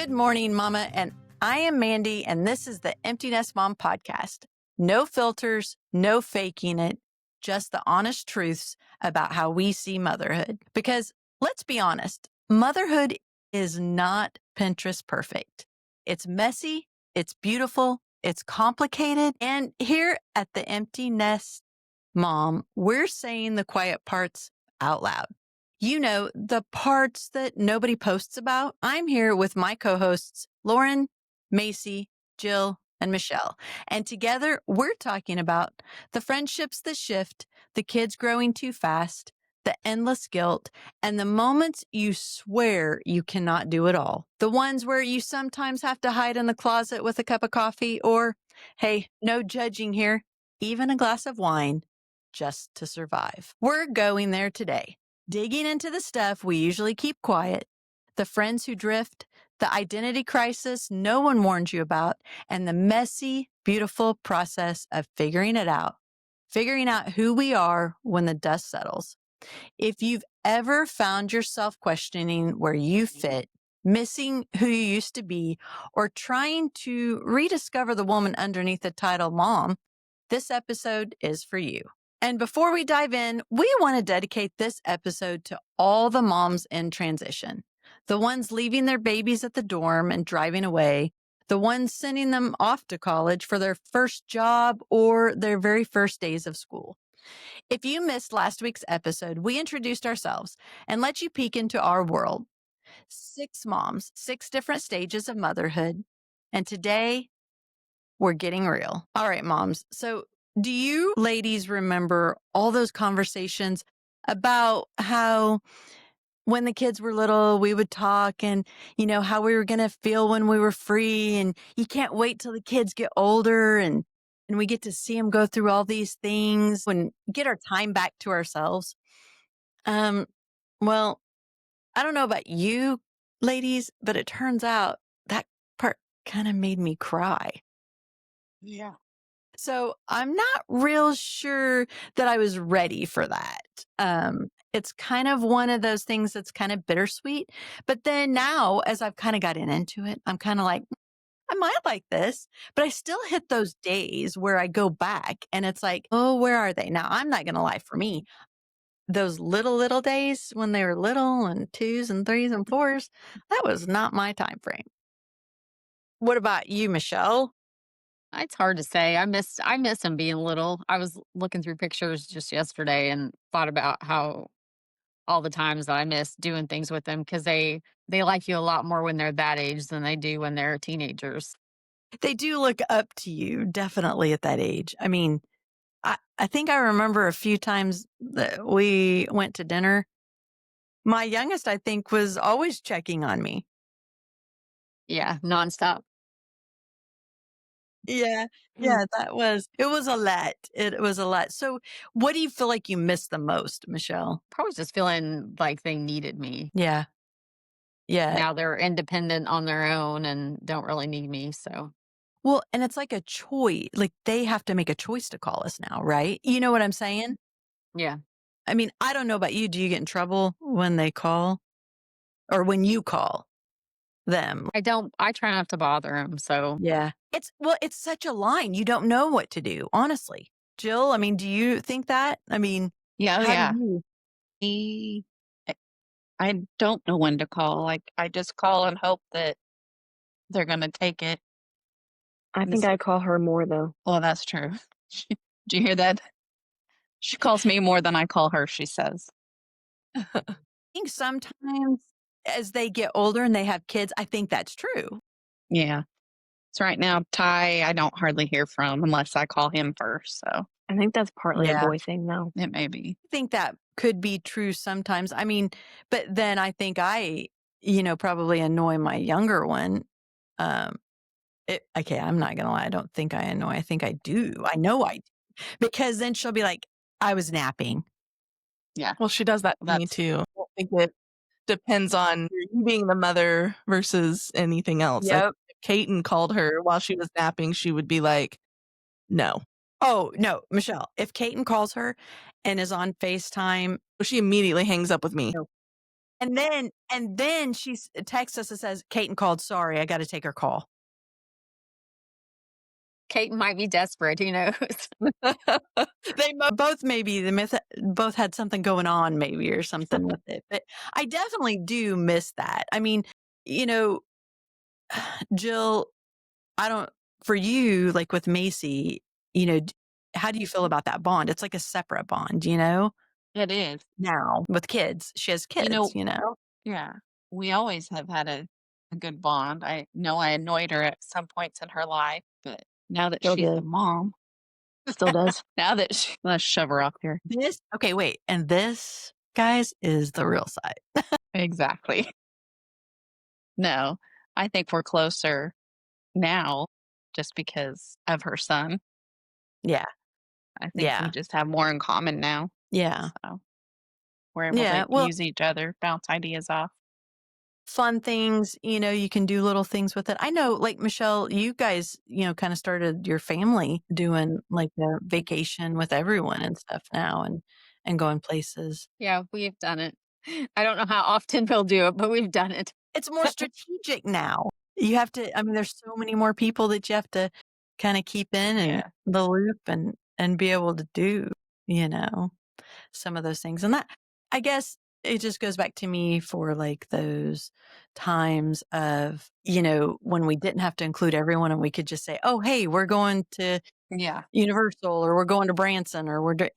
Good morning, Mama. And I am Mandy, and this is the Empty Nest Mom podcast. No filters, no faking it, just the honest truths about how we see motherhood. Because let's be honest, motherhood is not Pinterest perfect. It's messy, it's beautiful, it's complicated. And here at the Empty Nest Mom, we're saying the quiet parts out loud. You know, the parts that nobody posts about. I'm here with my co-hosts, Lauren, Macy, Jill, and Michelle. And together we're talking about the friendships that shift, the kids growing too fast, the endless guilt, and the moments you swear you cannot do it all. The ones where you sometimes have to hide in the closet with a cup of coffee or, hey, no judging here, even a glass of wine just to survive. We're going there today. Digging into the stuff we usually keep quiet, the friends who drift, the identity crisis no one warned you about, and the messy, beautiful process of figuring it out, figuring out who we are when the dust settles. If you've ever found yourself questioning where you fit, missing who you used to be, or trying to rediscover the woman underneath the title mom, this episode is for you. And before we dive in, we want to dedicate this episode to all the moms in transition, the ones leaving their babies at the dorm and driving away, the ones sending them off to college for their first job or their very first days of school. If you missed last week's episode, we introduced ourselves and let you peek into our world. 6 moms, 6 different stages of motherhood. And today, we're getting real. All right, moms. So do you ladies remember all those conversations about how when the kids were little, we would talk and, you know, how we were going to feel when we were free, and you can't wait till the kids get older and we get to see them go through all these things and get our time back to ourselves. Um, well, I don't know about you ladies, but it turns out that part kind of made me cry. Yeah. So I'm not real sure that I was ready for that. It's kind of one of those things that's kind of bittersweet. But then now, as I've kind of gotten into it, I'm kind of like, I might like this, but I still hit those days where I go back and it's like, oh, where are they? Now, I'm not going to lie, for me, those little days when they were little and 2s and 3s and 4s, that was not my time frame. What about you, Michelle? It's hard to say. I miss him being little. I was looking through pictures just yesterday and thought about how all the times that I miss doing things with them because they like you a lot more when they're that age than they do when they're teenagers. They do look up to you, definitely at that age. I mean, I think I remember a few times that we went to dinner. My youngest, I think, was always checking on me. Yeah, nonstop. Yeah. Mm. Yeah, it was a lot. It was a lot. So what do you feel like you missed the most, Michelle? Probably just feeling like they needed me. Yeah. Yeah. Now they're independent on their own and don't really need me. So Well, and it's like a choice. Like they have to make a choice to call us now, right? You know what I'm saying? yeah. I mean, I don't know about you. Do you get in trouble when they call or when you call them? I try not to bother them. So Yeah. It's such a line. You don't know what to do, honestly. Jill, I mean, do you think that? I mean, Yeah, how do yeah. you? He, I I don't know when to call. Like, I just call and hope that they're gonna take it. I think This- I call her more though. Well, that's true. Do you hear that? She calls me more than I call her, she says. I think sometimes as they get older and they have kids, I think that's true. Yeah. So right now, Ty, I don't hardly hear from unless I call him first. So I think that's partly a Yeah. boy thing though. it may be. I think that could be true sometimes. I mean, but then I think probably annoy my younger one. Um, okay, I'm not gonna lie. I don't think I annoy. I think I do. I know I do. Because then she'll be like, I was napping. Yeah. Well, she does that to me That's too. I don't think it depends on you being the mother versus anything else. Like Yep. if Kaiten called her while she was napping, she would be like, no. Oh, no, Michelle, if Kaiten calls her and is on FaceTime, She immediately hangs up with me. No. And then she texts us and says, Kaiten called. Sorry, I got to take her call. Kate might be desperate. Who knows? They both had something going on, maybe, or something with it. But I definitely do miss that. I mean, you know, Jill, for you, like with Macy, you know, how do you feel about that bond? It's like a separate bond, It is. now with kids. She has You know, kids. yeah, we always have had a good bond. I know I annoyed her at some points in her life, but now that Still she's a do. mom, Still does. now that let's shove her off here. Okay, wait. And this, guys, is the real side. Exactly. No, I think we're closer now just because of her son. Yeah. I think we Yeah. just have more in common now. Yeah. So we're able Yeah. to Well, use each other, bounce ideas off. fun things, you can do little things with it. I know, like Michelle, you guys, kind of started your family doing like a vacation with everyone and stuff now and going places. Yeah, we've done it. I don't know how often we'll do it, but we've done it. It's more strategic now. You have to, I mean, there's so many more people that you have to kind of keep in Yeah. the loop and be able to do, some of those things. And that, I guess it just goes back to me for like those times of, when we didn't have to include everyone and we could just say, oh, hey, we're going to Yeah. Universal or we're going to Branson or I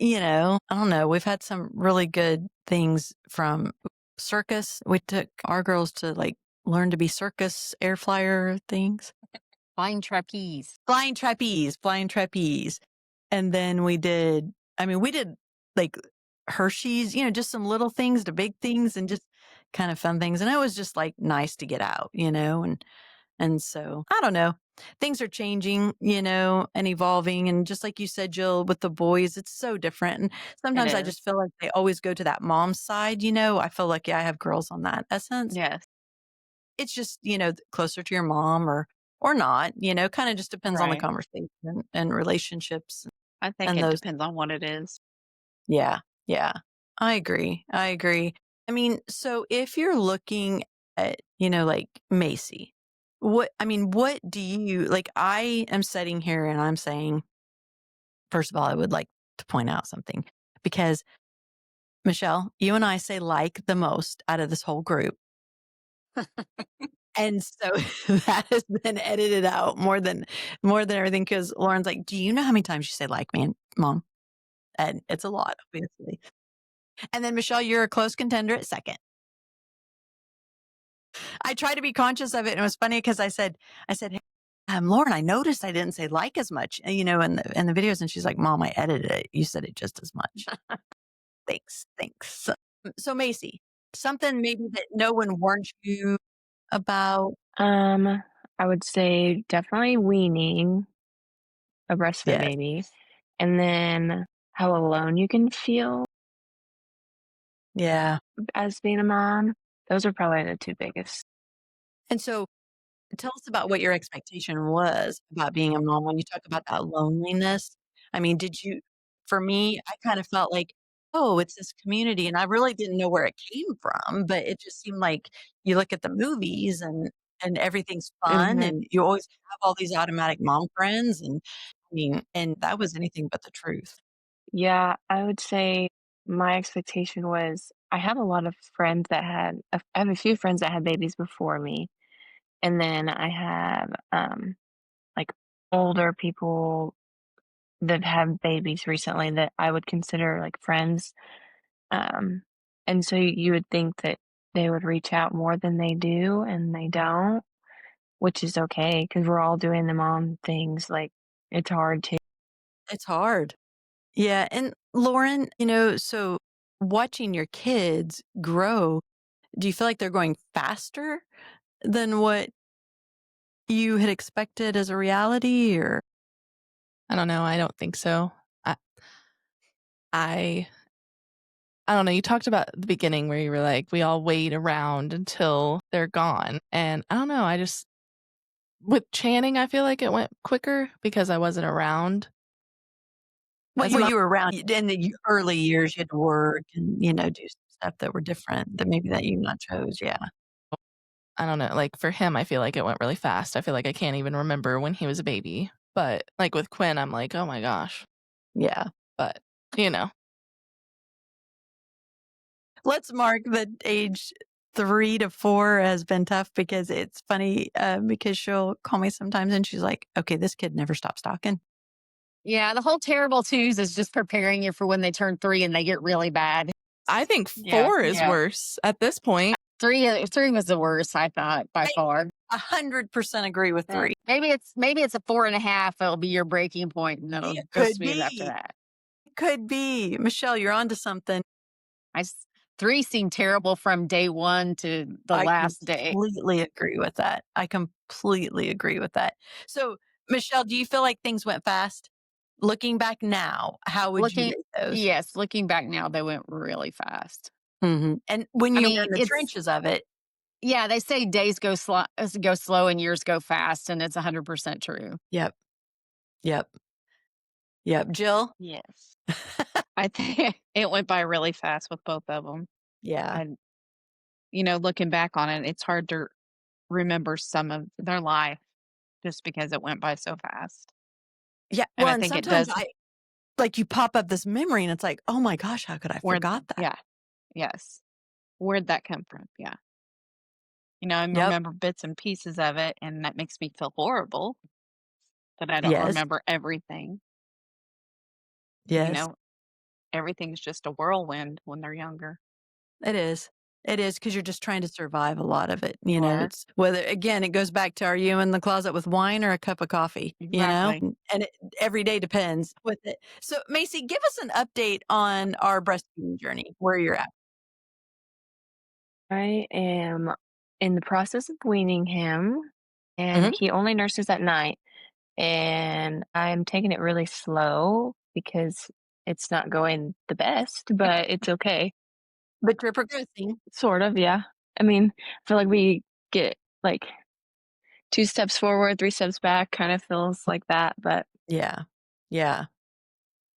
don't know. We've had some really good things from circus. We took our girls to like learn to be circus air flyer things. Flying trapeze. Flying trapeze. And then we did like Hershey's, just some little things to big things and just kind of fun things. And it was just like nice to get out, and so I don't know. Things are changing, and evolving. And just like you said, Jill, with the boys, it's so different. And sometimes I is. just feel like they always go to that mom side, I feel like, yeah, I have girls on that essence. Yes. It's just, closer to your mom or not, kind of just depends on the Right. conversation and relationships I think and it those. depends on what it is. Yeah. Yeah. I agree. I mean, so if you're looking at, like Macy, what do you like? I am sitting here and I'm saying, first of all, I would like to point out something because Michelle, you and I say like the most out of this whole group. And so that has been edited out more than everything. Cause Lauren's like, do you know how many times you say like, man, mom? And it's a lot, obviously. And then Michelle, you're a close contender at second. I try to be conscious of it. And it was funny because I said, hey, Lauren, I noticed I didn't say like as much, in the videos. And she's like, Mom, I edited it. You said it just as much. Thanks. So Macy, something maybe that no one warned you about. I would say definitely weaning a breastfed Yes. baby, and then how alone you can feel Yeah. as being a mom. Those are probably the two biggest. And so tell us about what your expectation was about being a mom when you talk about that loneliness. I mean, for me, I kind of felt like, oh, it's this community. And I really didn't know where it came from, but it just seemed like you look at the movies and everything's fun Mhm. and you always have all these automatic mom friends. And I mean, and that was anything but the truth. Yeah, I would say my expectation was I have a lot of friends that I have a few friends that had babies before me, and then I have like older people that have babies recently that I would consider like friends. Um, and so you would think that they would reach out more than they do, and they don't, which is okay because we're all doing the mom things. Like it's hard to. It's hard. Yeah. And Lauren, so watching your kids grow, do you feel like they're going faster than what you had expected as a reality, or? I don't know. I don't think so. I I don't know. You talked about the beginning where you were like, we all wait around until they're gone. And I don't know. With Channing, I feel like it went quicker because I wasn't around. Well, as much. you were around in the early years, you had to work and, do some stuff that were different that maybe that you not chose. Yeah. I don't know, like, for him, I feel like it went really fast. I feel like I can't even remember when he was a baby. But, like, with Quinn, I'm like, "Oh my gosh." Yeah. But, you know. Let's mark the age 3 to 4 has been tough because it's funny, because she'll call me sometimes and she's like, "Okay, this kid never stops talking." Yeah, the whole terrible twos is just preparing you for when they turn 3 and they get really bad. I think Yeah, 4 is yeah. worse at this point. 3 was the worst, I thought, by far. 100% agree with 3. Maybe it's a 4.5. It'll be your breaking point, and it'll It go could smooth after be. that. Could be. Michelle, you're onto something. I s 3 seemed terrible from day 1 to the I last day. completely agree with that. I completely agree with that. So, Michelle, do you feel like things went fast? Looking back now, how would you Looking rate those? Yes, looking back now, they went really fast. Mhm. And when I you were mean, in the it's trenches of it, yeah, they say days go slow and years go fast, and it's 100% true. yep, yep, yep. Jill? Yes. I think it went by really fast with both of them. Yeah. And, looking back on it, it's hard to remember some of their life just because it went by so fast. Yeah. And Well, I and think it sometimes does like you pop up this memory and it's like, "Oh my gosh, how could I where, forgot that?" yeah, yes. Where'd that come from? Yeah. I Yep. remember bits and pieces of it, and that makes me feel horrible that I don't Yes. remember everything. You Yes. know, everything's just a whirlwind when they're younger. It is. It is because 'cause you're just trying to survive a lot of it, You are. it's whether again, it goes back to, are you in the closet with wine or a cup of coffee, you know? Exactly. And it every day depends with it. So, Macy, give us an update on our breastfeeding journey, where you're at. I am in the process of weaning him, and Mhm. he only nurses at night. And I'm taking it really slow because it's not going the best, but it's okay. But you're progressing. Sort of, yeah. I mean, I feel like we get like 2 steps forward, 3 steps back, kind of feels like that, but Yeah. Yeah.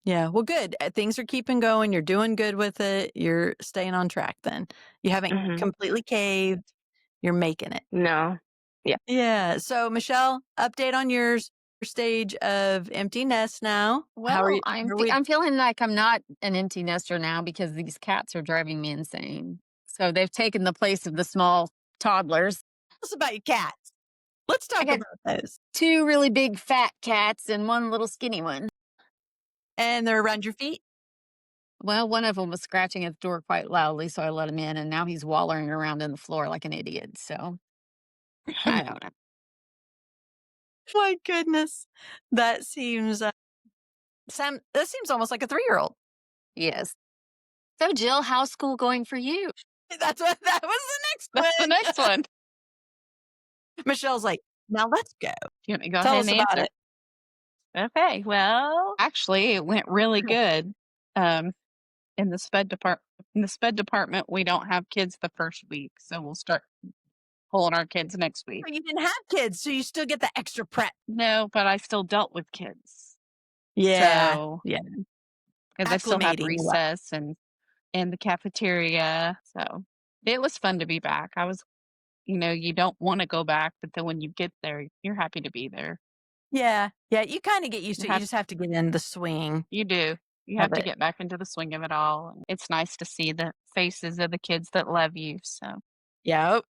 Yeah. Well, good. Things are keeping going. You're doing good with it. You're staying on track then. You haven't mhm, completely caved. You're making it. no. Yeah. Yeah. So, Michelle, update on yours. Stage of empty nest now. How are you? Well, How are we? I'm feeling like I'm not an empty nester now because these cats are driving me insane. So they've taken the place of the small toddlers. Tell us about your cats. Let's I talk got about those. 2 really big fat cats and 1 little skinny one. And they're around your feet. Well, one of them was scratching at the door quite loudly, so I let him in, and now he's wallering around in the floor like an idiot. So I don't know. My goodness, that seems Sam. That seems almost like a 3-year-old. Yes. So, Jill, how's school going for you? That's what that was the next That's the next one. one. Michelle's like, now let's go. You want me to go Tell ahead us and about answer? it. Okay. Well, actually, it went really good. Um, in the sped department, we don't have kids the first week, so we'll start pulling our kids next week. You didn't have kids, so you still get the extra prep. No, but I still dealt with kids. Yeah, So, yeah. because I still have Acclimating. recess and in the cafeteria. So it was fun to be back. You don't want to go back, but then when you get there, you're happy to be there. Yeah, yeah. You kind of get used You to it. You have just have to get in the swing you do. You of have to it. get back into the swing of it all. And it's nice to see the faces of the kids that love you. So Yep.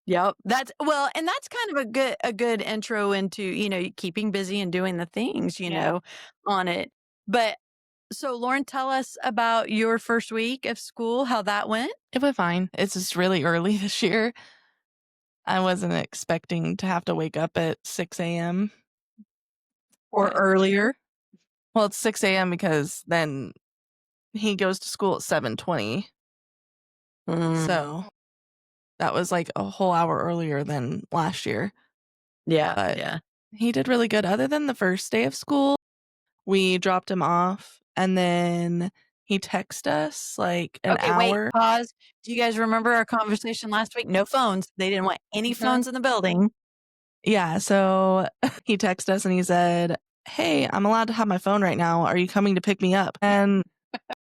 Yep. That's well, and that's kind of a good intro into, keeping busy and doing the things, yeah. on it. But so Lauren, tell us about your first week of school, how that went. It went fine. It's just really early this year. I wasn't expecting to have to wake up at 6 AM. Or But earlier. well, it's 6 AM because then he goes to school at 7:20. Mm, So that was like a whole hour earlier than last year. yeah, But yeah. he did really good. Other than the first day of school, we dropped him off and then he texted us like an Okay, wait, hour. pause. Do you guys remember our conversation last week? No phones. They didn't want any phones in the building. Yeah, so he texted us and he said, "Hey, I'm allowed to have my phone right now. Are you coming to pick me up?" And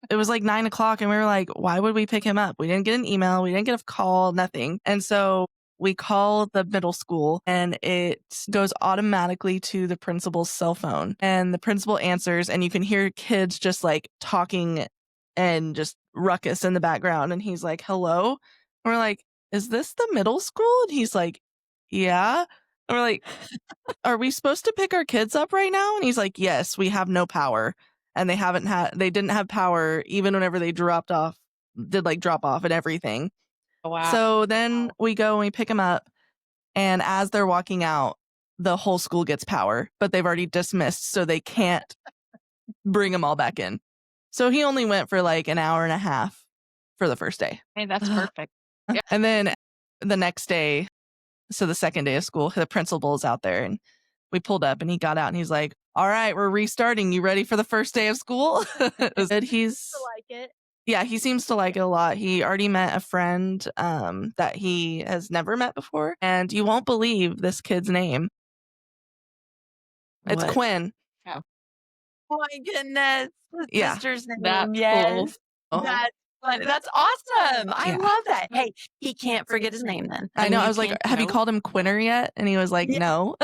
It was like 9 o'clock and we were like, why would we pick him up? We didn't get an email. We didn't get a call, nothing. And so we call the middle school and it goes automatically to the principal's cell phone, and the principal answers, and you can hear kids just like talking and just ruckus in the background. And he's like, hello. And we're like, is this the middle school? And he's like, yeah. And we're like, are we supposed to pick our kids up right now? And he's like, yes, we have no power. And they didn't have power even whenever they drop off and everything. Oh, wow. So then we go and we pick them up. And as they're walking out, the whole school gets power, but they've already dismissed. So they can't bring them all back in. So he only went for like an hour and a half for the first day. Hey, that's perfect. And then the next day, so the second day of school, the principal's out there and we pulled up and he got out and he's like, all right, we're restarting. You ready for the first day of school? It was good. He's like it. Yeah, he seems to like it a lot. He already met a friend that he has never met before. And you won't believe this kid's name. It's What? Quinn. Oh. Oh my goodness. His Yeah. sister's name. That's Yes. cool. That's funny. That's awesome. I Yeah. love that. Hey, he can't forget his name then. I know. mean, I was like, can't- have you no. called him Quinner yet? And he was like, Yeah. no.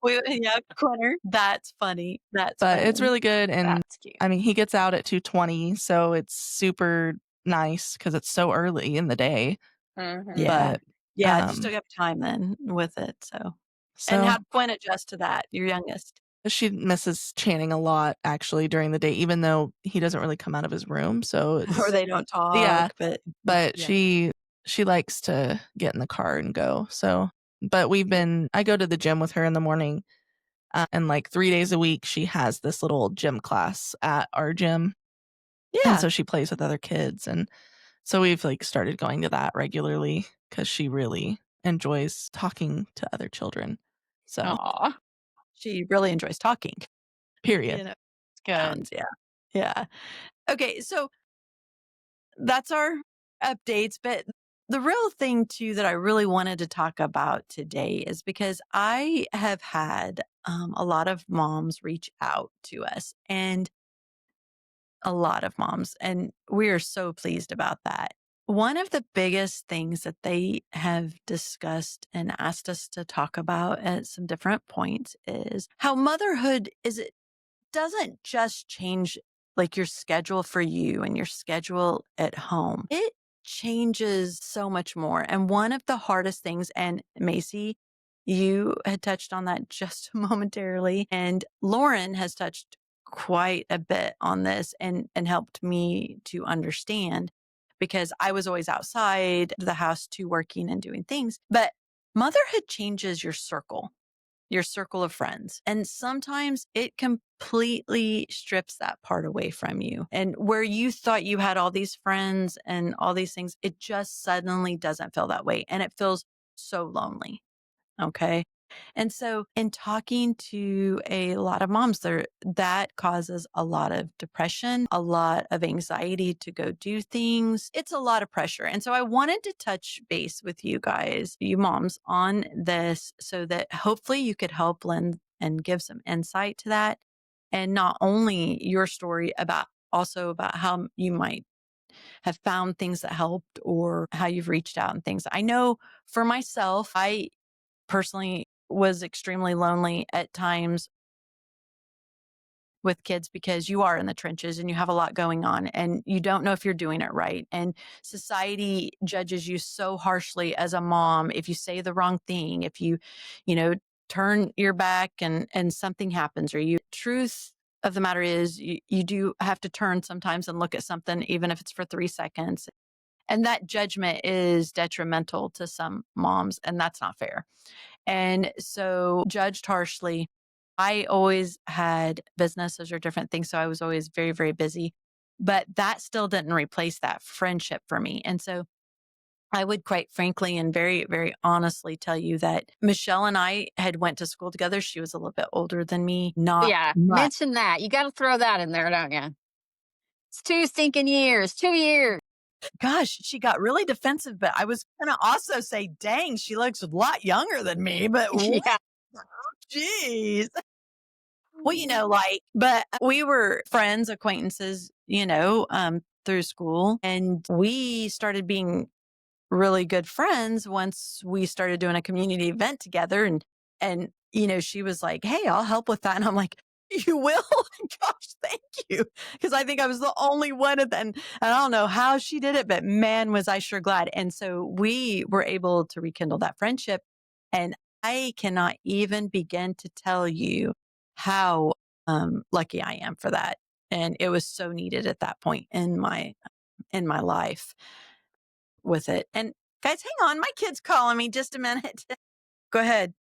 Yeah, Quinner. That's funny. That's But funny. it's really good. And That's cute. I mean, he gets out at 2:20, so it's super nice because it's so early in the day. Mhm. Yeah. But Yeah, you still have time then with it. So so and how'd Quinn adjust to that, your youngest? she misses Channing a lot actually during the day, even though he doesn't really come out of his room. So it's Or they don't talk, Yeah, but but yeah. she likes to get in the car and go. So, but I go to the gym with her in the morning, and like 3 days a week she has this little gym class at our gym, and Yeah. so she plays with other kids, and so we've like started going to that regularly because she really enjoys talking to other children. So, Aw, She really enjoys talking. period. You know, it's good. sounds, yeah. Yeah. Okay, so that's our updates, but the real thing too that I really wanted to talk about today is because I have had a lot of moms reach out to us, and a lot of moms, and we are so pleased about that. One of the biggest things that they have discussed and asked us to talk about at some different points is how motherhood doesn't just change like your schedule for you and your schedule at home. It changes so much more. And one of the hardest things, and Macy, you had touched on that just momentarily, and Lauren has touched quite a bit on this and helped me to understand because I was always outside the house too, working and doing things. But motherhood changes your circle of friends. And sometimes it completely strips that part away from you. And where you thought you had all these friends and all these things, it just suddenly doesn't feel that way. And it feels so lonely. Okay. And so in talking to a lot of moms that causes a lot of depression, a lot of anxiety to go do things. It's a lot of pressure. And so I wanted to touch base with you guys, you moms, on this so that hopefully you could help lend and give some insight to that. And not only your story also about how you might have found things that helped or how you've reached out and things. I know for myself, I personally was extremely lonely at times with kids because you are in the trenches and you have a lot going on and you don't know if you're doing it right. And society judges you so harshly as a mom if you say the wrong thing, if you turn your back and something happens, or truth of the matter is you do have to turn sometimes and look at something, even if it's for 3 seconds. And that judgment is detrimental to some moms, and that's not fair. And so judged harshly. I always had businesses or different things. So I was always very, very busy, but that still didn't replace that friendship for me. And so I would quite frankly and very, very honestly tell you that Michelle and I had went to school together. She was a little bit older than me, not Yeah, much. mention that. You got to throw that in there, don't you? It's 2 stinking years, 2 years. Gosh, she got really defensive, but I was going to also say, dang, she looks a lot younger than me, but Yeah. Jeez. well, but we were friends, acquaintances, through school. And we started being really good friends once we started doing a community event together. And, she was like, "Hey, I'll help with that." And I'm like, "You will?" Gosh, thank you. Cause I think I was the only one at then. And I don't know how she did it, but man, was I sure glad. And so we were able to rekindle that friendship. And I cannot even begin to tell you how lucky I am for that. And it was so needed at that point in my life with it. And guys, hang on, my kid's calling me just a minute. Go ahead.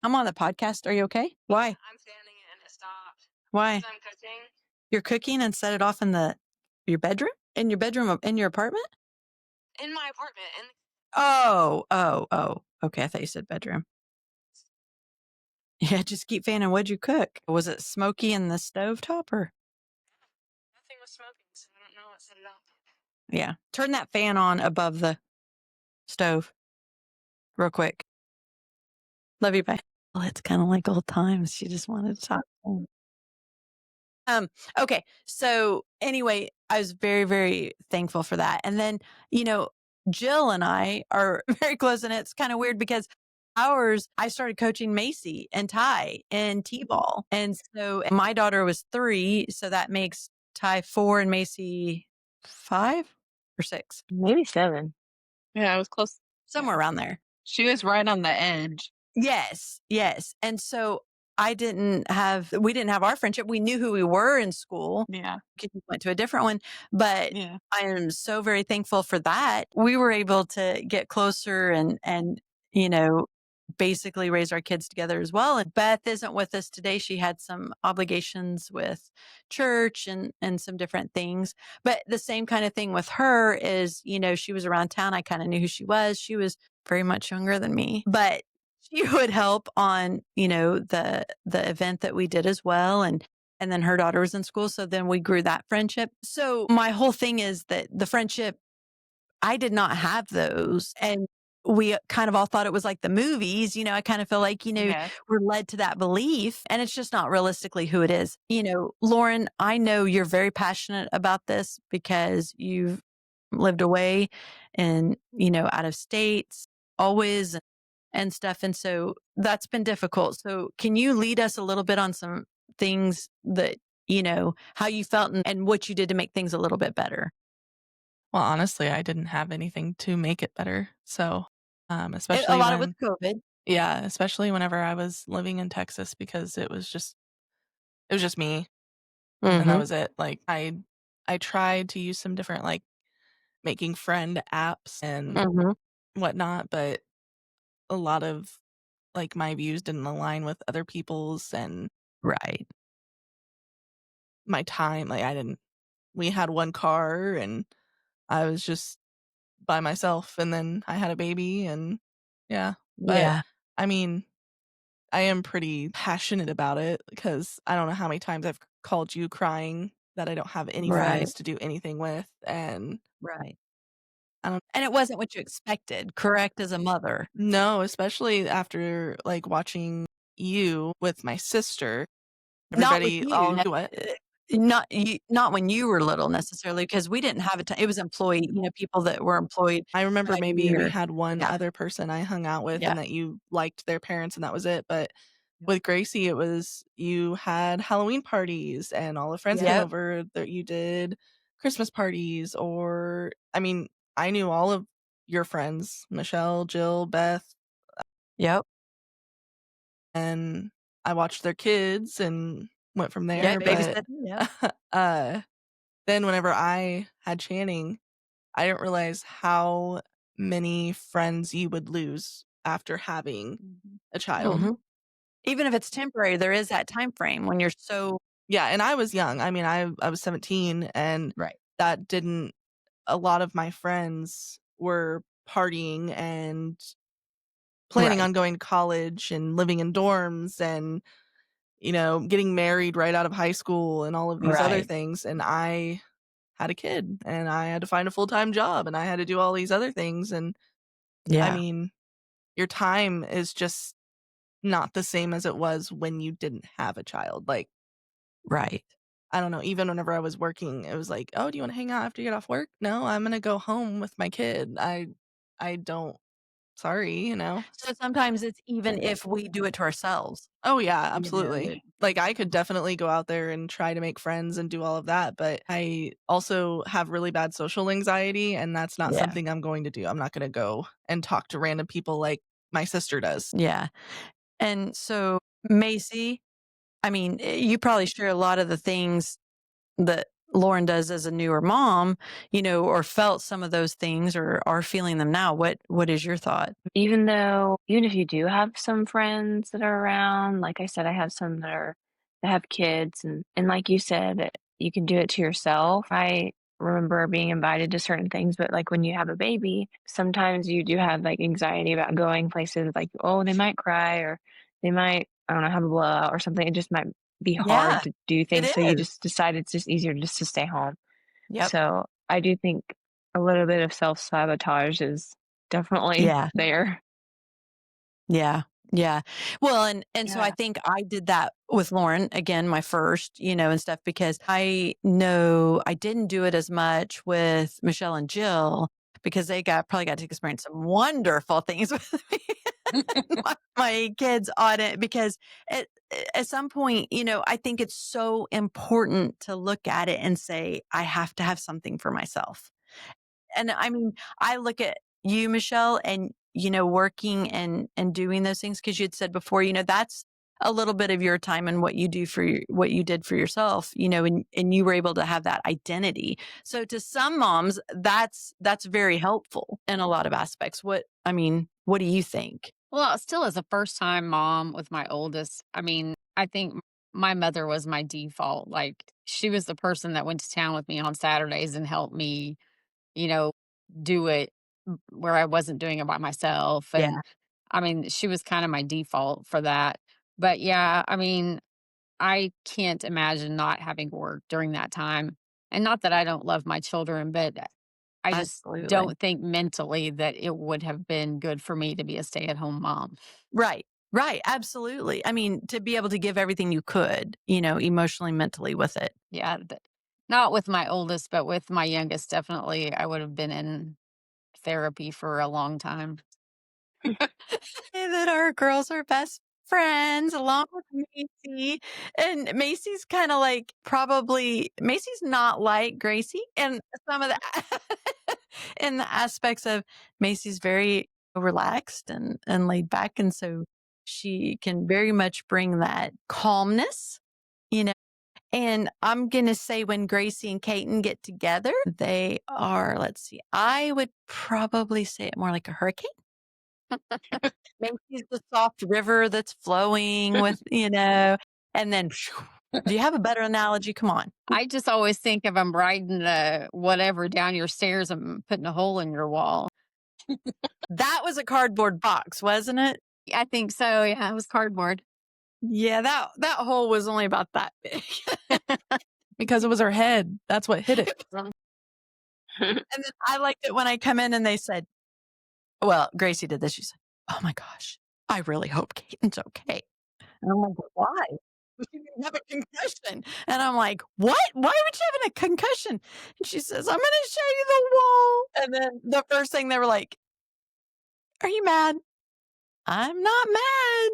I'm on the podcast. Are you okay? Why? I'm standing and it stopped. Why? I'm cooking. You're cooking and set it off in your bedroom? In your bedroom in your apartment? In my apartment. Oh. Okay, I thought you said bedroom. Yeah, just keep fanning. What'd you cook? Was it smoky in the stovetop or? Nothing was smoking, so I don't know what set it off. Yeah. Turn that fan on above the stove real quick. Love you, bye. Well, it's kind of like old times. She just wanted to talk. Okay. So anyway, I was very, very thankful for that. And then, Jill and I are very close, and it's kind of weird because I started coaching Macy and Ty in T-ball. And so my daughter was 3. So that makes Ty 4 and Macy 5 or 6, Maybe 7. Yeah, I was close. somewhere around there. She was right on the edge. Yes. And so we didn't have our friendship. We knew who we were in school. Yeah. We went to a different one, but Yeah. I am so very thankful for that. We were able to get closer and, you know, basically raise our kids together as well. And Beth isn't with us today. She had some obligations with church and some different things. But the same kind of thing with her is, she was around town. I kind of knew who she was. She was very much younger than me, but she would help on, the event that we did as well. And then her daughter was in school. So then we grew that friendship. So my whole thing is that the friendship, I did not have those. And we kind of all thought it was like the movies. I kind of feel like, Yes. we're led to that belief, and it's just not realistically who it is. Lauren, I know you're very passionate about this because you've lived away and, out of states always and stuff. And so that's been difficult. So can you lead us a little bit on some things that, how you felt and what you did to make things a little bit better? Well, honestly, I didn't have anything to make it better. So, A especially lot of with when COVID. yeah, especially whenever I was living in Texas because it was just me and that Mm-hmm. was it. Like I tried to use some different like making friend apps and Mm-hmm. whatnot, but a lot of like my views didn't align with other people's and Right. my time. Like we had one car and I was just by myself and then I had a baby and yeah. But Yeah. I mean, I am pretty passionate about it because I don't know how many times I've called you crying that I don't have any Right. friends to do anything with and Right. I don't And it wasn't what you expected, correct, as a mother? know, especially after like watching you with my sister. Not with Everybody you. all No, what? not when you were little necessarily, because we didn't have it was employee, people that were employed I remember by a maybe we year. had one Yeah. other person I hung out with Yeah. and that you liked their parents and that was it, but Yep. with Gracie, it was you had Halloween parties and all the friends came Yep. over that you did Christmas parties or I mean, I knew all of your friends, Michelle, Jill, Beth, Yep. and I watched their kids and went from there, Yep. but Babysitter. Yep. uh then whenever I had Channing, I didn't realize how many friends you would lose after having Mhm. a child. Mm-hmm. Even if it's temporary, there is that time frame when you're so Yeah, and I was young. I mean, I was 17 and right. that didn't a lot of my friends were partying and planning Right. on going to college and living in dorms and getting married right out of high school and all of these other Right. things and I had a kid and I had to find a full-time job and I had to do all these other things and I Yeah. mean, your time is just not the same as it was when you didn't have a child. Like Right. I don't know, even whenever I was working, it was like, "Oh, do you wanna hang out after you get off work?" "No, I'm gonna go home with my kid." I don't sorry, you know? So sometimes it's even if we do it to ourselves. Oh, yeah, You know, absolutely. Like, I could definitely go out there and try to make friends and do all of that, but I also have really bad social anxiety, and that's not Yeah. something I'm going to do. I'm not gonna go and talk to random people like my sister does. Yeah. And so, Macy, I mean, you probably share a lot of the things that Lauren does as a newer mom, or felt some of those things or are feeling them now. What is your thought? Even if you do have some friends that are around, like I said, I have some that have kids, and like you said, you can do it to yourself. I remember being invited to certain things, but like when you have a baby, sometimes you do have like anxiety about going places like, oh, they might cry or they might, I don't know, have a blowout or something. It just might be Yeah, hard to do it things. So you is. just decide it's just easier just to stay home. Yep. So I do think a little bit of self-sabotage is definitely Yeah. there. Yeah. Yeah. Well, and so I Yeah. think I did that with Lauren again, my first, and stuff because I know I didn't do it as much with Michelle and Jill because they probably got to experience some wonderful things with me. My kids on it because at, at some point, I think it's so important to look at it and say, I have to have something for myself. And I mean, I look at you, Michelle, and working and doing those things because you had said before, that's a little bit of your time and what you do for what you did for yourself, and you were able to have that identity. So to some moms, that's very helpful in a lot of aspects. What do you think? Well, still as a first time mom with my oldest, I mean, I think my mother was my default. Like she was the person that went to town with me on Saturdays and helped me, you know, do it where I wasn't doing it by myself. Yeah, And I mean, she was kind of my default for that. But yeah, I mean, I can't imagine not having work during that time. And not that I don't love my children, but I just absolutely. don't think mentally that it would have been good for me to be a stay at home mom. Right. Right. Absolutely. I mean, to be able to give everything you could, emotionally, mentally with it. Yeah, not with my oldest, but with my youngest, definitely, I would have been in therapy for a long time. Say that our girls are best friends along with Macy. And Macy's kind of like Macy's not like Gracie and some of the in the aspects of Macy's very relaxed and laid back. And so she can very much bring that calmness, you know. And I'm going to say when Gracie and Kaiten get together, they are, let's see, I would probably say it more like a hurricane. Macy's the soft river that's flowing with, and then do you have a better analogy? Come on. I just always think if I'm riding whatever down your stairs, I'm putting a hole in your wall. That was a cardboard box, wasn't it? I think so. Yeah, it was cardboard. Yeah, that hole was only about that big. Because it was her head. That's what hit it. And then I liked it when I come in and they said, well, Gracie did this. She said, oh my gosh, I really hope Kaiten's okay. And I'm like, why? She didn't have a concussion. And I'm like, what? Why would she have a concussion? And she says, I'm going to show you the wall. And then the first thing they were like, are you mad? I'm not mad.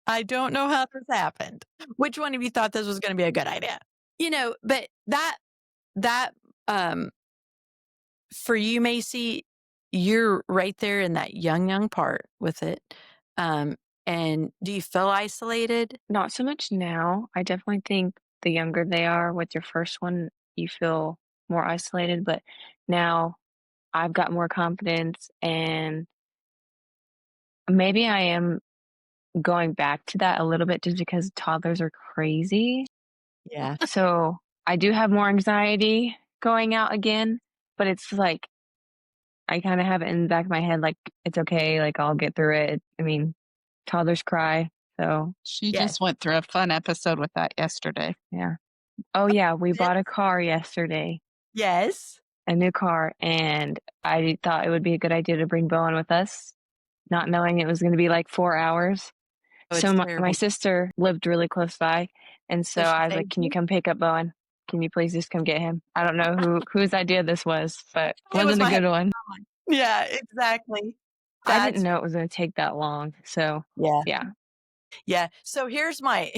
I don't know how this happened. Which one of you thought this was going to be a good idea? But that, um, for you, Macy, you're right there in that young part with it. And do you feel isolated? Not so much now. I definitely think the younger they are with your first one, you feel more isolated, but now I've got more confidence and maybe I am going back to that a little bit just because toddlers are crazy. Yeah. So I do have more anxiety going out again, but it's like I kind of have it in the back of my head, like it's okay, like I'll get through it. I mean, toddlers cry, so She Yes. just went through a fun episode with that yesterday. yeah. Oh yeah, we bought a car yesterday, Yes. a new car, and I thought it would be a good idea to bring Bowen with us, not knowing it was going to be like 4 hours. Oh, So it's my terrible. sister lived really close by, And so she I was like, saved "Can you you? come pick up Bowen? Can you please just come get him?" I don't know whose idea this was, but It was wasn't a my good one. Yeah, exactly. I didn't That's know it was gonna take that long. So yeah. yeah. Yeah. So here's my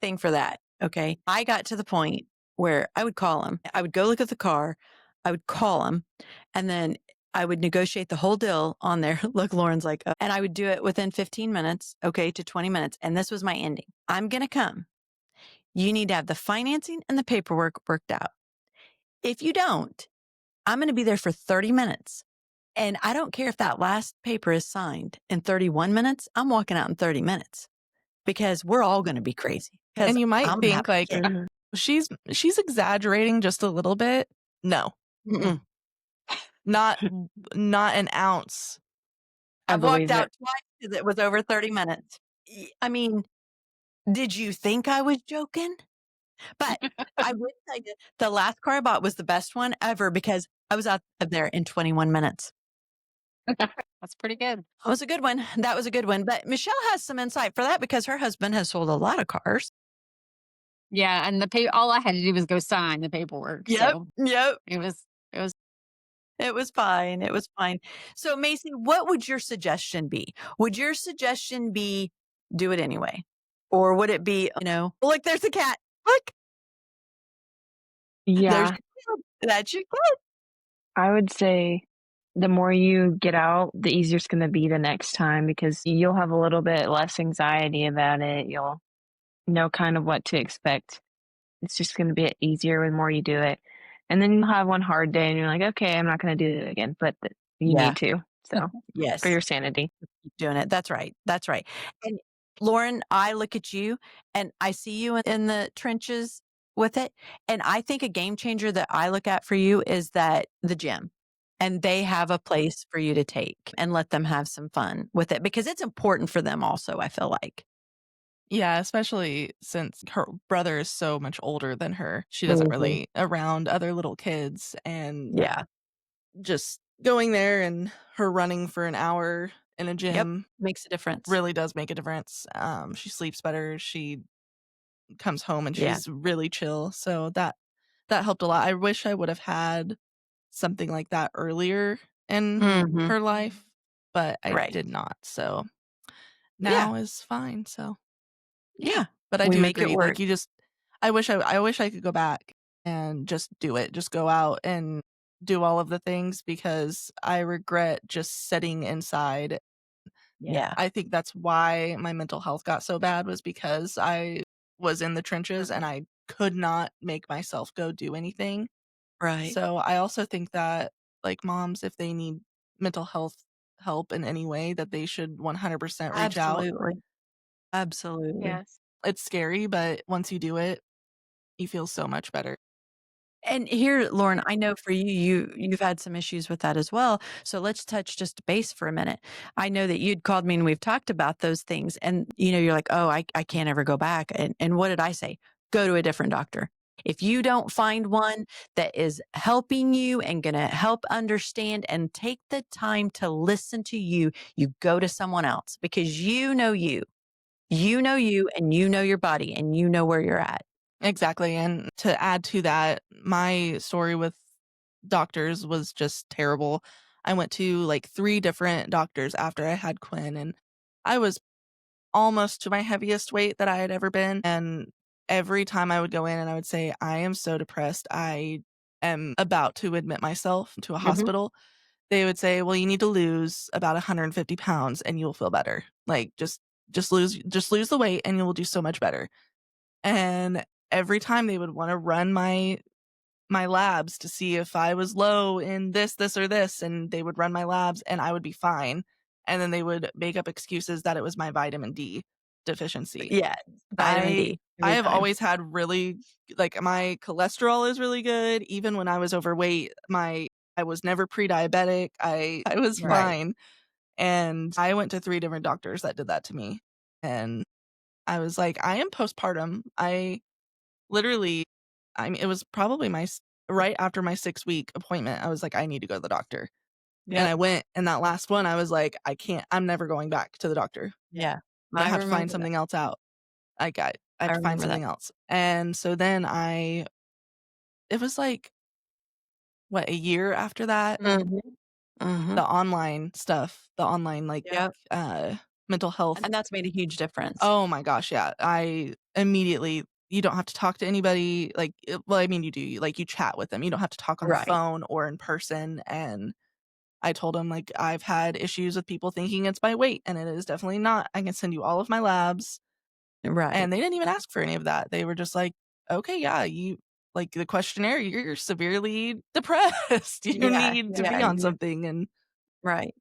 thing for that. Okay. I got to the point where I would call him. I would go look at the car. I would call him and then I would negotiate the whole deal on there. Look, Lauren's like, oh. And I would do it within 15 minutes. Okay. To 20 minutes. And this was my ending. I'm going to come. You need to have the financing and the paperwork worked out. If you don't, I'm going to be there for 30 minutes. And I don't care if that last paper is signed in 31 minutes. I'm walking out in 30 minutes because we're all going to be crazy because And you might I'm going to have think like a kid. Mhm. she's exaggerating just a little bit. No, Mm-mm. not an ounce. I I've walked believe out it. twice because it was over 30 minutes. I mean, did you think I was joking? But I would tell you the last car I bought was the best one ever because I was out of there in 21 minutes. That's pretty good. That was a good one. That was a good one. But Michelle has some insight for that because her husband has sold a lot of cars. Yeah, and all I had to do was go sign the paperwork. Yep. So Yep. it was It was fine. It was fine. So, Macy, what would your suggestion be? Would your suggestion be do it anyway? Or would it be, look, there's a cat. Look, there's Yeah. your kid. That's your kid. I would say the more you get out, the easier it's gonna be the next time because you'll have a little bit less anxiety about it. You'll know kind of what to expect. It's just gonna be easier the more you do it. And then you'll have one hard day and you're like, "Okay, I'm not gonna do it again," but you Yeah. need to. So, for Yes. your sanity. Keep doing it. That's right. That's right. And Lauren, I look at you and I see you in the trenches with it. And I think a game changer that I look at for you is that the gym. And they have a place for you to take and let them have some fun with it because it's important for them also, I feel like. Yeah, especially since her brother is so much older than her. She doesn't Mhm. really around other little kids and Yeah. just going there and her running for an hour in a Yep. gym Makes a difference. really does make a difference. She sleeps better. She comes home and Yeah. she's really chill. So that helped a lot. I wish I would have had something like that earlier in Mhm. her life, but I Right. did not. So Yeah. now is fine. So Yeah. but I We do make it agree. work. Like I wish I could go back and just do it. Just go out and do all of the things because I regret just sitting inside. Yeah. I think that's why my mental health got so bad was because I was in the trenches and I could not make myself go do anything. Right. So I also think that like moms, if they need mental health help in any way, that they should 100% reach out. Absolutely. Absolutely. Yes. It's scary, but once you do it, you feel so much better. And here, Lauren, I know for you've had some issues with that as well. So let's touch just base for a minute. I know that you'd called me and we've talked about those things. And you're like, oh, I can't ever go back. And what did I say? Go to a different doctor. If you don't find one that is helping you and going to help understand and take the time to listen to you, you go to someone else because you know you. You know you and you know your body and you know where you're at. Exactly. And to add to that, my story with doctors was just terrible. I went to like 3 different doctors after I had Quinn, and I was almost to my heaviest weight that I had ever been. And every time I would go in and I would say, I am so depressed. I am about to admit myself to a Mhm. hospital. They would say, well, you need to lose about 150 pounds and you'll feel better. Like just lose the weight and you will do so much better. And every time they would want to run my labs to see if I was low in this, or this, and they would run my labs and I would be fine. And then they would make up excuses that it was my vitamin D deficiency. Yeah. Vitamin D I every have time. always had really like my cholesterol is really good. Even when I was overweight, I was never pre-diabetic. I was Right. fine. And I went to 3 different doctors that did that to me. And I was like, I am postpartum. Literally, I mean, it was probably right after my 6-week appointment. I was like, I need to go to the doctor. And Yep. I went, and that last one, I was like, I'm never going back to the doctor. Yeah. I'm gonna I have to find remember that. something else out. I I have to find remember that. something else. And so then it was like, what, a year after that? The online stuff, the online, like, Yep. mental health. And that's made a huge difference. Oh my gosh, yeah. I immediately you don't have to talk to anybody, like, well, I mean, you do, like, you chat with them. You don't have to talk on the Right. phone or in person, and I told him, like, "I've had issues with people thinking it's my weight, and it is definitely not. I can send you all of my labs." Right. And they didn't even ask for any of that. They were just like, "Okay, yeah, you like the questionnaire, you're severely depressed. You Yeah. need to Yeah. be on something." And Right.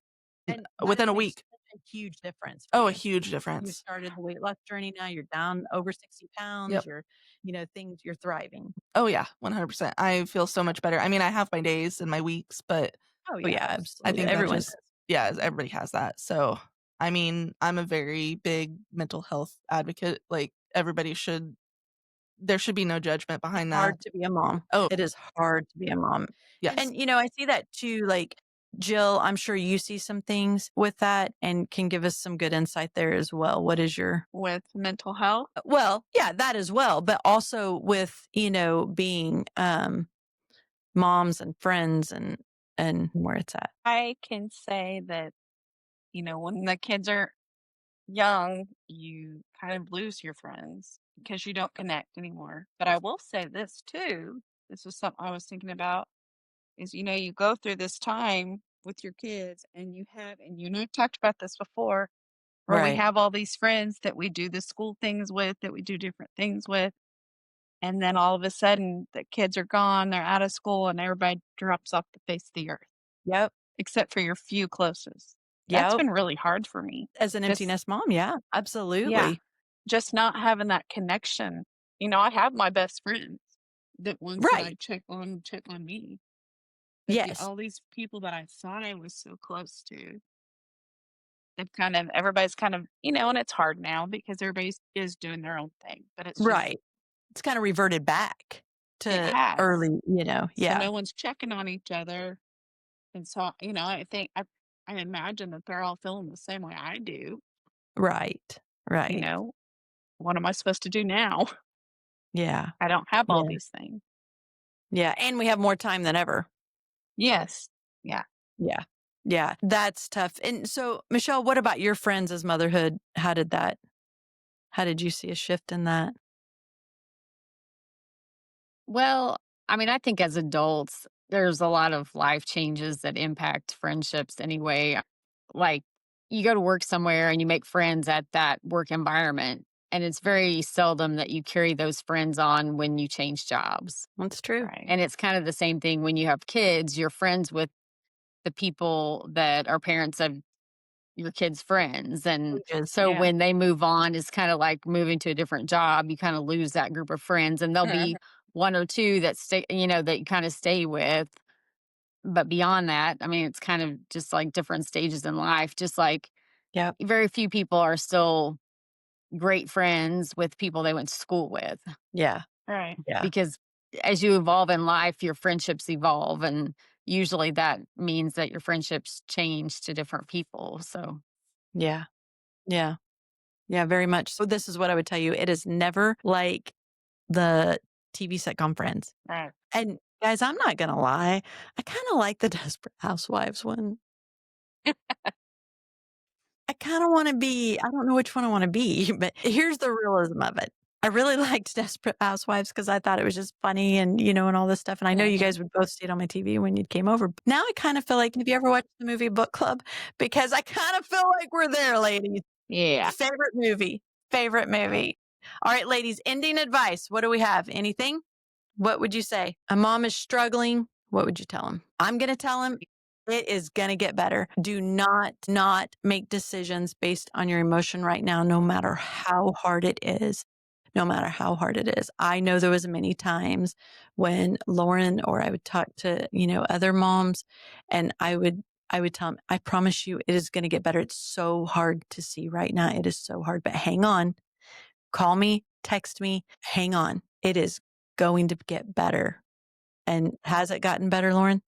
And that within has a made week. such a huge difference for Oh, a you. huge You difference. started the weight loss journey now, you're down over 60 pounds, Yep. you're, things you're thriving. Oh, yeah, 100%. I feel so much better. I mean, I have my days and my weeks, but Oh, I yeah, absolutely. think that Everyone just does. yeah, everybody has that. So, I mean, I'm a very big mental health advocate. Like, everybody should there should be no judgment behind that. Hard to be a mom. Oh, It is hard to be a mom. yes. And, I see that too, like, Jill, I'm sure you see some things with that and can give us some good insight there as well. What is your With mental health, well, yeah, that as well, but also with, being moms and friends and where it's at. I can say that, when the kids are young, you kind of lose your friends because you don't connect anymore. But I will say this too. This was something I was thinking about is, you go through this time with your kids and I've talked about this before, where we Right. have all these friends that we do the school things with, that we do different things with. And then all of a sudden the kids are gone, they're out of school, and everybody drops off the face of the earth, Yep. except for your few closest. That's Yep. been really hard for me. As an empty Just nest mom, yeah, Yeah, absolutely. just not having that connection. I have my best friends, that ones that Right. I check on me. But Yes. all these people that I thought I was so close to, everybody's kind of, and it's hard now because everybody is doing their own thing. But it's just, Right. It's kind of reverted back it to has. early, So yeah. no one's checking on each other. And so, I think I imagine that they're all feeling the same way I do. Right. You Right. know, what am I supposed to do now? Yeah. I don't have all Yeah. these things. Yeah. And we have more time than ever. Yes. Yeah. Yeah. Yeah. That's tough. And so, Michelle, what about your friends as motherhood? How did you see a shift in that? Well, I mean, I think as adults, there's a lot of life changes that impact friendships anyway. Like, you go to work somewhere and you make friends at that work environment. And it's very seldom that you carry those friends on when you change jobs. That's true. Right. And it's kind of the same thing when you have kids, you're friends with the people that are parents of your kids' friends. And Changes. so Yeah. when they move on, it's kind of like moving to a different job. You kind of lose that group of friends, and there'll be one or two that stay, that you kind of stay with. But beyond that, I mean, it's kind of just like different stages in life. Just like Yep. very few people are still great friends with people they went to school with, Yeah. Right. Yeah. because as you evolve in life, your friendships evolve. And usually that means that your friendships change to different people. So, Yeah. Yeah. Yeah. Very much. So, this is what I would tell you. It is never like the TV sitcom Friends. Right. And guys, I'm not going to lie. I kind of like the Desperate Housewives one. I kind of want to be, I don't know which one I want to be, but here's the realism of it. I really liked Desperate Housewives because I thought it was just funny and, and all this stuff. And I know you guys would both see it on my TV when you came over. But now I kind of feel like, have you ever watched the movie Book Club? Because I kind of feel like we're there, ladies. yeah. Favorite movie. Favorite movie. All right, ladies, ending advice. What do we have? Anything? What would you say? A mom is struggling. What would you tell him? I'm going to tell him it is going to get better. Do not make decisions based on your emotion right now, no matter how hard it is. No matter how hard it is. I know there was many times when Lauren or I would talk to, other moms and I would tell them, I promise you it is going to get better. It's so hard to see right now. It is so hard, but hang on. Call me, text me, hang on. It is going to get better. And has it gotten better, Lauren?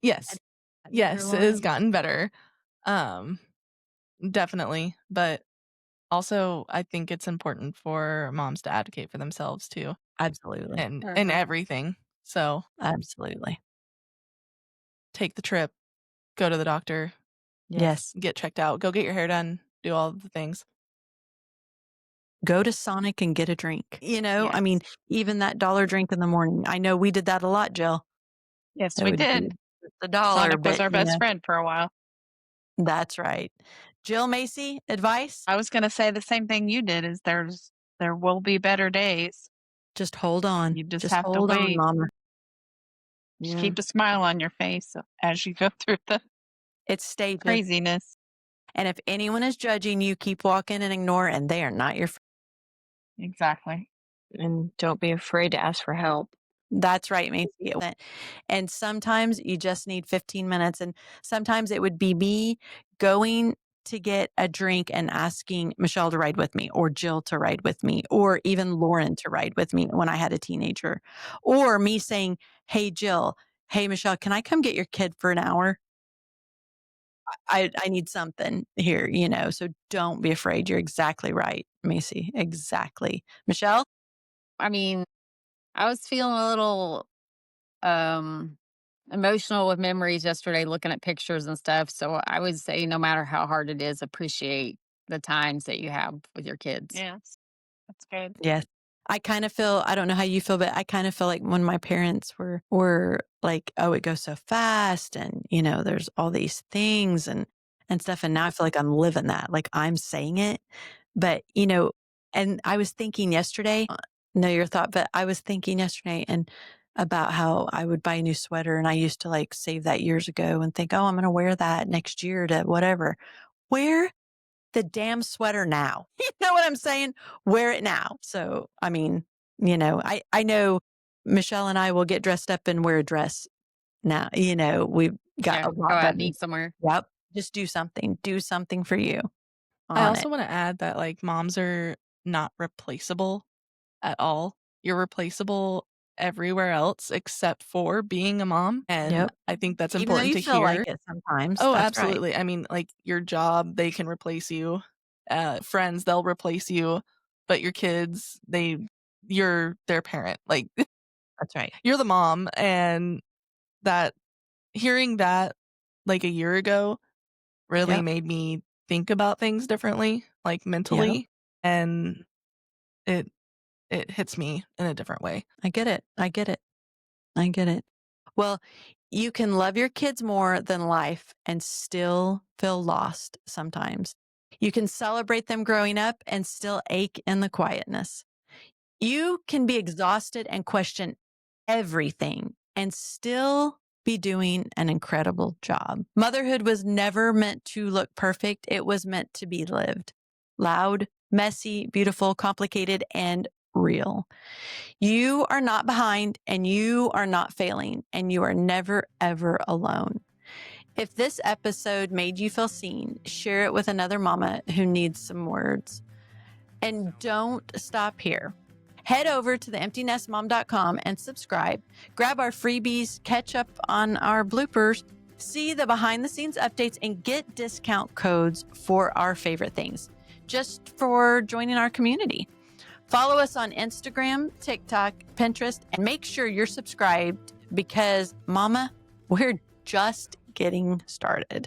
Yes. Yes, it has gotten better. Definitely. But Also, I think it's important for moms to advocate for themselves too, Absolutely. and in everything. So Absolutely. take the trip, go to the doctor, Yes. get checked out, go get your hair done, do all the things. Go to Sonic and get a drink. I mean, Yes. even that dollar drink in the morning. I know we did that a lot, Jill. Yes, It we would be did. just a dollar, Sonic was but our best friend for a while. that's right. Jill Macy, advice? I was going to say the same thing you did is there will be better days. Just hold on. You just Just have to hold on, wait. mama. Just Yeah. keep a smile on your face as you go through the It's stages. craziness. And if anyone is judging you, keep walking and ignore, and they are not your friend. Exactly. And don't be afraid to ask for help. That's right, Macy. And sometimes you just need 15 minutes. And sometimes it would be me going to get a drink and asking Michelle to ride with me, or Jill to ride with me, or even Lauren to ride with me when I had a teenager, or me saying, hey, Jill, hey, Michelle, can I come get your kid for an hour? I need something here, so don't be afraid. You're exactly right, Macy. Exactly. Michelle? I mean, I was feeling a little emotional with memories yesterday looking at pictures and stuff. So I would say no matter how hard it is, appreciate the times that you have with your kids. Yes. That's good. Yes. I kind of feel, I don't know how you feel, but I kind of feel like when my parents were like, oh, it goes so fast and, there's all these things and stuff. And now I feel like I'm living that, like I'm saying it. But, and I was thinking yesterday, know your thought, but I was thinking yesterday and about how I would buy a new sweater and I used to like save that years ago and think, oh, I'm going to wear that next year to whatever. Wear the damn sweater now. You know what I'm saying? Wear it now. So, I mean, I know Michelle and I will get dressed up and wear a dress now. We've got Yeah, a go lot out better. and eat somewhere. Yep. Just do something. Do something for you I on also it. want to add that like moms are not replaceable at all. You're replaceable everywhere else except for being a mom. And Yep. I think that's Even though important you to feel hear. like it sometimes. Oh, That's right. absolutely. I mean, like your job, they can replace you. Friends, they'll replace you. But your kids, you're their parent. Like That's right. you're the mom. And hearing that like a year ago really Yep. made me think about things differently, like mentally. And it hits me in a different way. I get it. I get it. I get it. Well, you can love your kids more than life and still feel lost sometimes. You can celebrate them growing up and still ache in the quietness. You can be exhausted and question everything and still be doing an incredible job. Motherhood was never meant to look perfect. It was meant to be lived. Loud, messy, beautiful, complicated, and real. You are not behind and you are not failing and you are never, ever alone. If this episode made you feel seen, share it with another mama who needs some words. And don't stop here. Head over to theemptynestmom.com and subscribe. Grab our freebies, catch up on our bloopers, see the behind the scenes updates, and get discount codes for our favorite things just for joining our community. Follow us on Instagram, TikTok, Pinterest, and make sure you're subscribed because, Mama, we're just getting started.